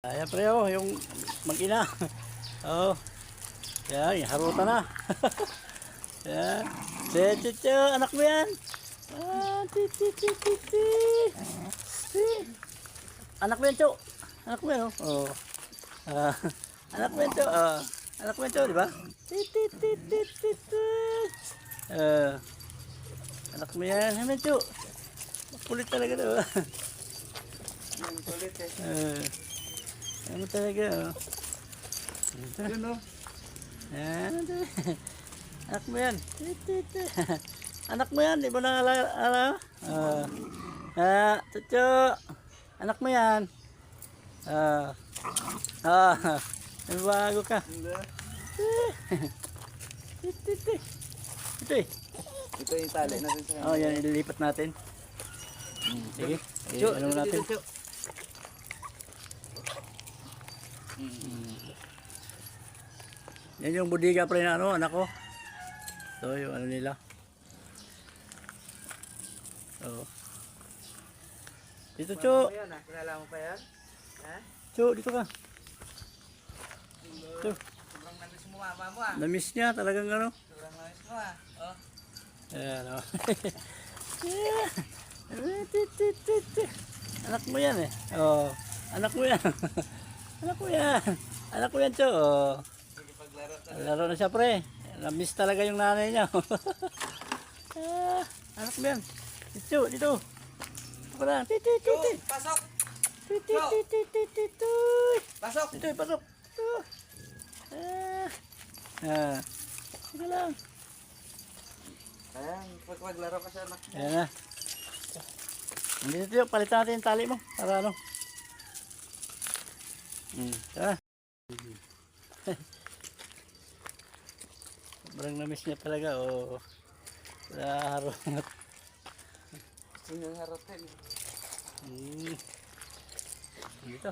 Ayan pre, oh, yung mag-ina. Oh. Yan, harutan na. Yan. Chicho, anak mo yan. Ah, ti. Anak mo yan, Cho. Anak mo yan, oh. Oh. Ah, anak mo yan, Cho. Anak mo yan, Cho, di ba? Ti. Anak mo yan. Ano yan, Cho? Kulit talaga daw. Kulit eh. Ano talaga, oh. Yun o. Yan. Anak mo yan. Anak mo yan, di ba na ala? Chucho. Anak mo yan. May bago ka. Ito eh. Ito yung tali natin sa Oh, yan, ililipat natin. Sige. Ano natin? Yan yung budiga pa rin na ano, anak ko. So, yung ano nila. Oh. Dito, Cho. Kilala mo pa yan? Ha? Cho, dito ka. Cho. Sobrang namiss mo mama mo ah. Na-miss niya talagang ano. Sobrang namiss mo ah. Oh. Ayan, oh. Anak mo yan eh. Oh. Anak mo yan. Anak mo yan. Anak mo yan, Cho. Oh. Sige paglaro ka. Laro na siya, pre. Na-miss talaga yung nanay niya. Anak mo yan. Dito, dito. Ako na. Yo, pasok! Pasok! Dito, pasok. Sige lang. Ayan, paglaro ka siya na. Ayan na. Dito, Tio. Palitan natin yung tali mo. Para ano. Tara. Sobrang na-miss niya talaga. Oh. Harungat. Sinang harotin. Dito.